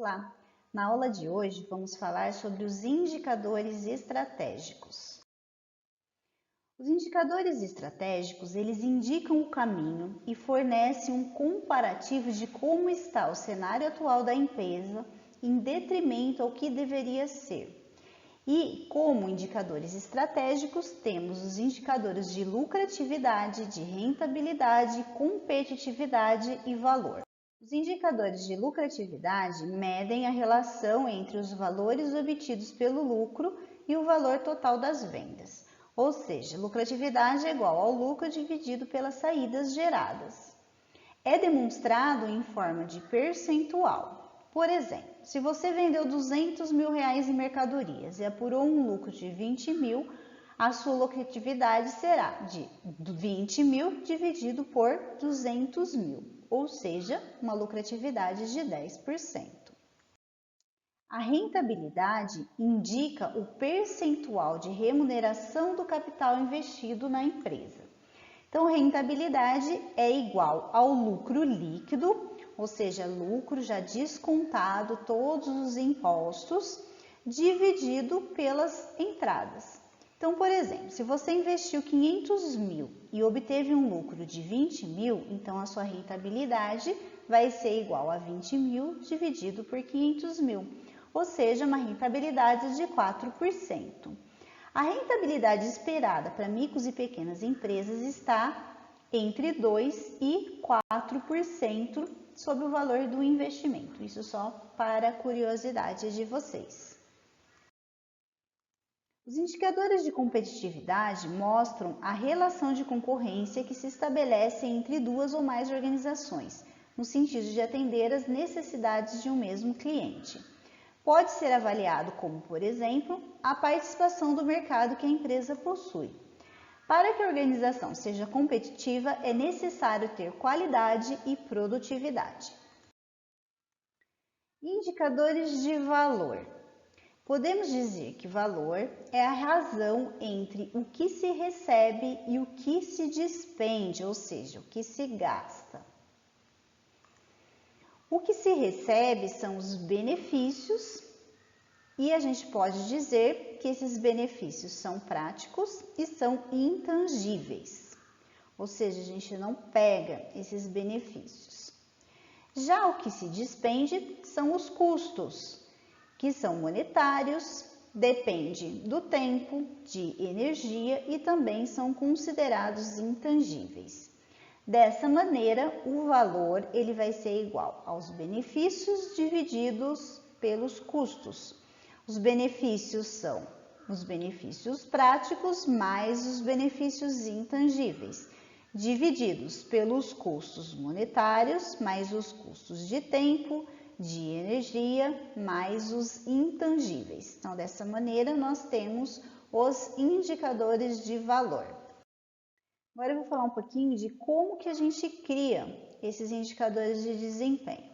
Olá! Na aula de hoje vamos falar sobre os indicadores estratégicos. Os indicadores estratégicos, eles indicam o caminho e fornecem um comparativo de como está o cenário atual da empresa em detrimento ao que deveria ser. E, como indicadores estratégicos, temos os indicadores de lucratividade, de rentabilidade, competitividade e valor. Os indicadores de lucratividade medem a relação entre os valores obtidos pelo lucro e o valor total das vendas, ou seja, lucratividade é igual ao lucro dividido pelas saídas geradas. É demonstrado em forma de percentual. Por exemplo, se você vendeu R$200 mil em mercadorias e apurou um lucro de 20 mil, a sua lucratividade será de 20 mil dividido por 200 mil, ou seja, uma lucratividade de 10%. A rentabilidade indica o percentual de remuneração do capital investido na empresa. Então, rentabilidade é igual ao lucro líquido, ou seja, lucro já descontado todos os impostos, dividido pelas entradas. Então, por exemplo, se você investiu 500 mil e obteve um lucro de 20 mil, então a sua rentabilidade vai ser igual a 20 mil dividido por 500 mil, ou seja, uma rentabilidade de 4%. A rentabilidade esperada para micros e pequenas empresas está entre 2% e 4% sobre o valor do investimento. Isso só para curiosidade de vocês. Os indicadores de competitividade mostram a relação de concorrência que se estabelece entre duas ou mais organizações, no sentido de atender às necessidades de um mesmo cliente. Pode ser avaliado como, por exemplo, a participação do mercado que a empresa possui. Para que a organização seja competitiva, é necessário ter qualidade e produtividade. Indicadores de valor. Podemos dizer que valor é a razão entre o que se recebe e o que se despende, ou seja, o que se gasta. O que se recebe são os benefícios e a gente pode dizer que esses benefícios são práticos e são intangíveis, ou seja, a gente não pega esses benefícios. Já o que se despende são os custos, que são monetários, depende do tempo, de energia e também são considerados intangíveis. Dessa maneira, o valor ele vai ser igual aos benefícios divididos pelos custos. Os benefícios são os benefícios práticos mais os benefícios intangíveis, divididos pelos custos monetários mais os custos de tempo, de energia, mais os intangíveis. Então, dessa maneira, nós temos os indicadores de valor. Agora eu vou falar um pouquinho de como que a gente cria esses indicadores de desempenho.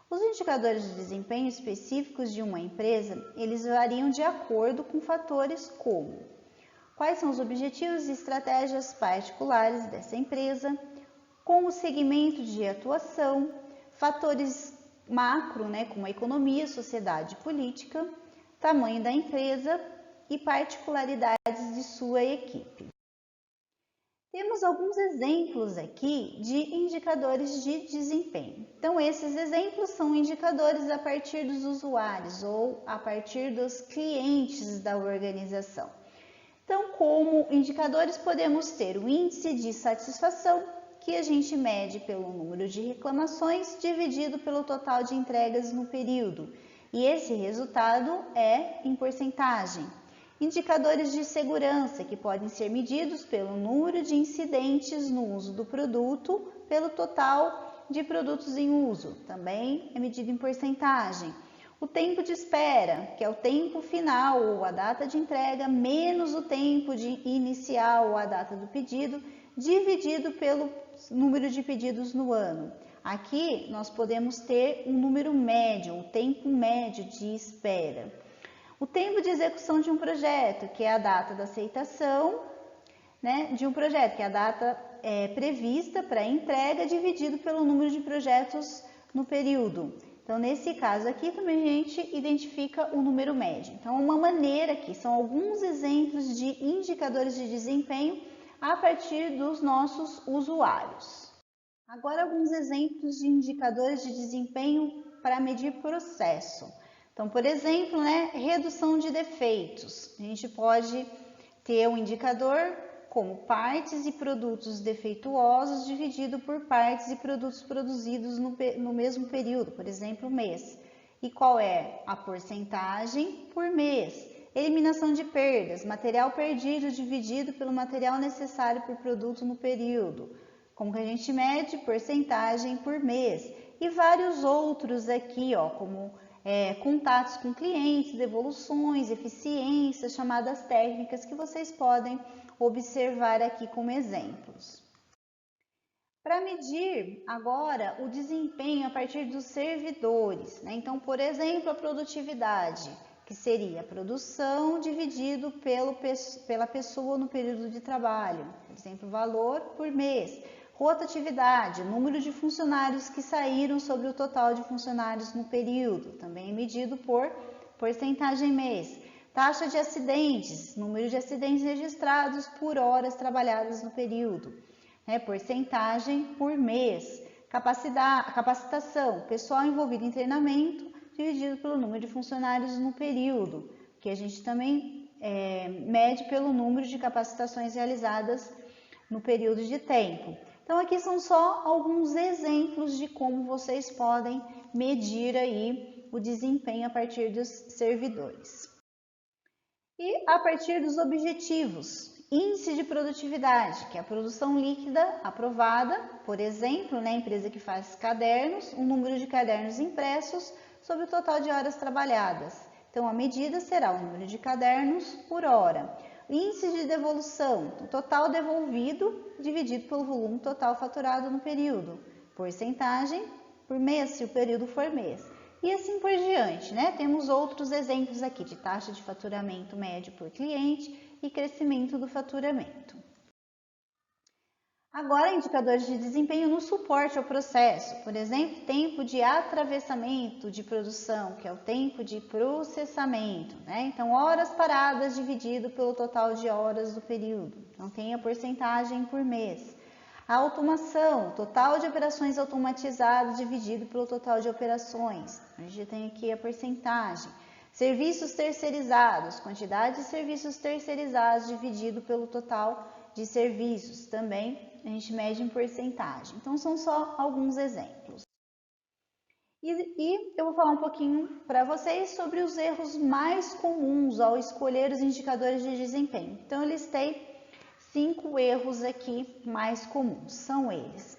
Os indicadores de desempenho específicos de uma empresa, eles variam de acordo com fatores como quais são os objetivos e estratégias particulares dessa empresa, com o segmento de atuação, fatores macro, como a economia, sociedade e política, tamanho da empresa e particularidades de sua equipe. Temos alguns exemplos aqui de indicadores de desempenho. Então, esses exemplos são indicadores a partir dos usuários ou a partir dos clientes da organização. Então, como indicadores, podemos ter o índice de satisfação, que a gente mede pelo número de reclamações dividido pelo total de entregas no período. E esse resultado é em porcentagem. Indicadores de segurança, que podem ser medidos pelo número de incidentes no uso do produto, pelo total de produtos em uso, também é medido em porcentagem. O tempo de espera, que é o tempo final ou a data de entrega, menos o tempo inicial ou a data do pedido, dividido pelo número de pedidos no ano. Aqui nós podemos ter um número médio, o tempo médio de espera. O tempo de execução de um projeto, que é a data da aceitação, de um projeto, que é a data prevista para a entrega, dividido pelo número de projetos no período. Então, nesse caso aqui, também a gente identifica o número médio. Então, uma maneira aqui, são alguns exemplos de indicadores de desempenho a partir dos nossos usuários. Agora, alguns exemplos de indicadores de desempenho para medir processo. Então, por exemplo, redução de defeitos. A gente pode ter um indicador como partes e produtos defeituosos dividido por partes e produtos produzidos no mesmo período, por exemplo, mês. E qual é a porcentagem por mês? Eliminação de perdas, material perdido dividido pelo material necessário por produto no período. Como que a gente mede? Porcentagem por mês. E vários outros aqui, como contatos com clientes, devoluções, eficiências, chamadas técnicas que vocês podem observar aqui como exemplos. Para medir agora o desempenho a partir dos servidores, então, por exemplo, a produtividade, que seria a produção dividido pela pessoa no período de trabalho, por exemplo, valor por mês. Rotatividade, número de funcionários que saíram sobre o total de funcionários no período, também é medido por porcentagem mês. Taxa de acidentes, número de acidentes registrados por horas trabalhadas no período, porcentagem por mês. Capacitação, pessoal envolvido em treinamento, dividido pelo número de funcionários no período, que a gente também mede pelo número de capacitações realizadas no período de tempo. Então, aqui são só alguns exemplos de como vocês podem medir aí o desempenho a partir dos servidores. E a partir dos objetivos, índice de produtividade, que é a produção líquida aprovada, por exemplo, a empresa que faz cadernos, o número de cadernos impressos sobre o total de horas trabalhadas. Então, a medida será o número de cadernos por hora. Índice de devolução, o total devolvido dividido pelo volume total faturado no período. Porcentagem por mês, se o período for mês. E assim por diante, Temos outros exemplos aqui de taxa de faturamento médio por cliente e crescimento do faturamento. Agora, indicadores de desempenho no suporte ao processo. Por exemplo, tempo de atravessamento de produção, que é o tempo de processamento, Então, horas paradas dividido pelo total de horas do período. Então, tem a porcentagem por mês. A automação, total de operações automatizadas dividido pelo total de operações. A gente tem aqui a porcentagem. Serviços terceirizados, quantidade de serviços terceirizados dividido pelo total de serviços. Também a gente mede em porcentagem. Então, são só alguns exemplos. E eu vou falar um pouquinho para vocês sobre os erros mais comuns ao escolher os indicadores de desempenho. Então, eu listei 5 erros aqui mais comuns. São eles: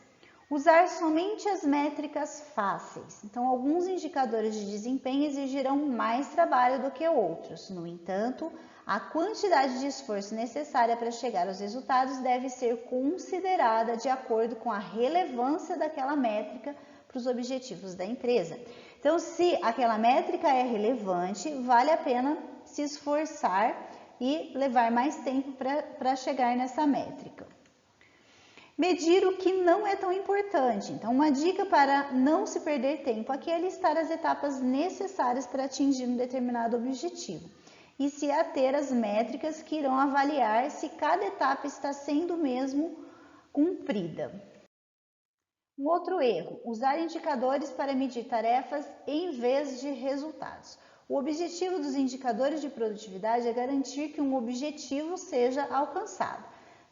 usar somente as métricas fáceis. Então, alguns indicadores de desempenho exigirão mais trabalho do que outros. No entanto, a quantidade de esforço necessária para chegar aos resultados deve ser considerada de acordo com a relevância daquela métrica para os objetivos da empresa. Então, se aquela métrica é relevante, vale a pena se esforçar e levar mais tempo para chegar nessa métrica. Medir o que não é tão importante. Então, uma dica para não se perder tempo aqui é listar as etapas necessárias para atingir um determinado objetivo e se ater às métricas que irão avaliar se cada etapa está sendo mesmo cumprida. Um outro erro: usar indicadores para medir tarefas em vez de resultados. O objetivo dos indicadores de produtividade é garantir que um objetivo seja alcançado.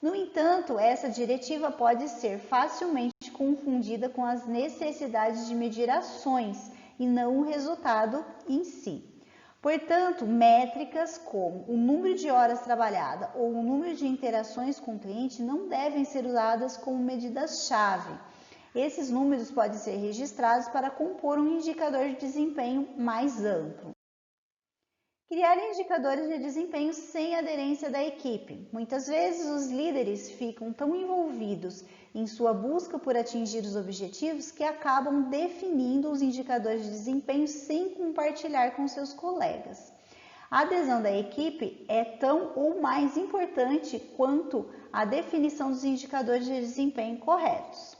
No entanto, essa diretiva pode ser facilmente confundida com as necessidades de medir ações e não o resultado em si. Portanto, métricas como o número de horas trabalhadas ou o número de interações com o cliente não devem ser usadas como medidas-chave. Esses números podem ser registrados para compor um indicador de desempenho mais amplo. Criar indicadores de desempenho sem aderência da equipe. Muitas vezes os líderes ficam tão envolvidos em sua busca por atingir os objetivos que acabam definindo os indicadores de desempenho sem compartilhar com seus colegas. A adesão da equipe é tão ou mais importante quanto a definição dos indicadores de desempenho corretos.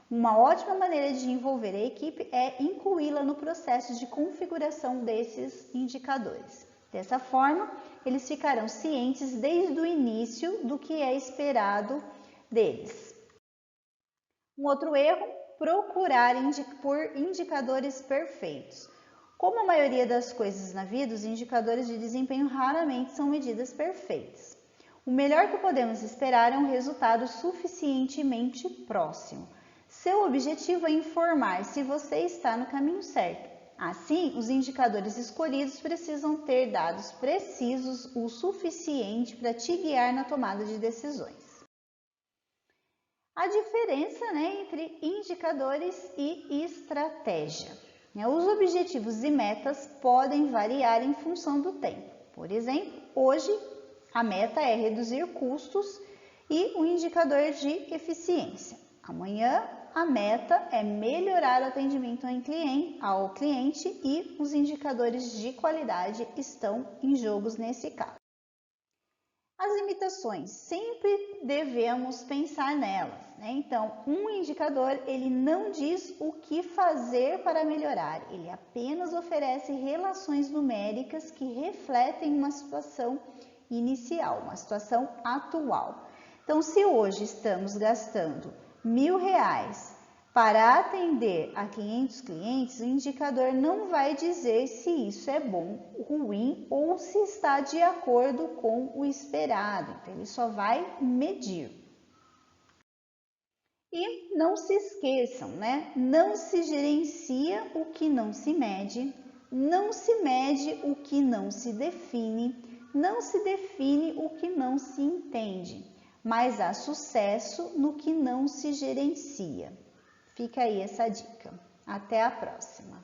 Uma ótima maneira de envolver a equipe é incluí-la no processo de configuração desses indicadores. Dessa forma, eles ficarão cientes desde o início do que é esperado deles. Um outro erro, procurar por indicadores perfeitos. Como a maioria das coisas na vida, os indicadores de desempenho raramente são medidas perfeitas. O melhor que podemos esperar é um resultado suficientemente próximo. Seu objetivo é informar se você está no caminho certo. Assim, os indicadores escolhidos precisam ter dados precisos o suficiente para te guiar na tomada de decisões. A diferença, entre indicadores e estratégia. Os objetivos e metas podem variar em função do tempo. Por exemplo, hoje a meta é reduzir custos e o indicador de eficiência. Amanhã a meta é melhorar o atendimento ao cliente e os indicadores de qualidade estão em jogo nesse caso. As limitações, sempre devemos pensar nelas, Então, um indicador, ele não diz o que fazer para melhorar, ele apenas oferece relações numéricas que refletem uma situação inicial, uma situação atual. Então, se hoje estamos gastando R$1.000 para atender a 500 clientes, o indicador não vai dizer se isso é bom, ruim ou se está de acordo com o esperado. Então, ele só vai medir. E não se esqueçam, Não se gerencia o que não se mede, não se mede o que não se define o que não se entende, mas há sucesso no que não se gerencia. Fica aí essa dica. Até a próxima!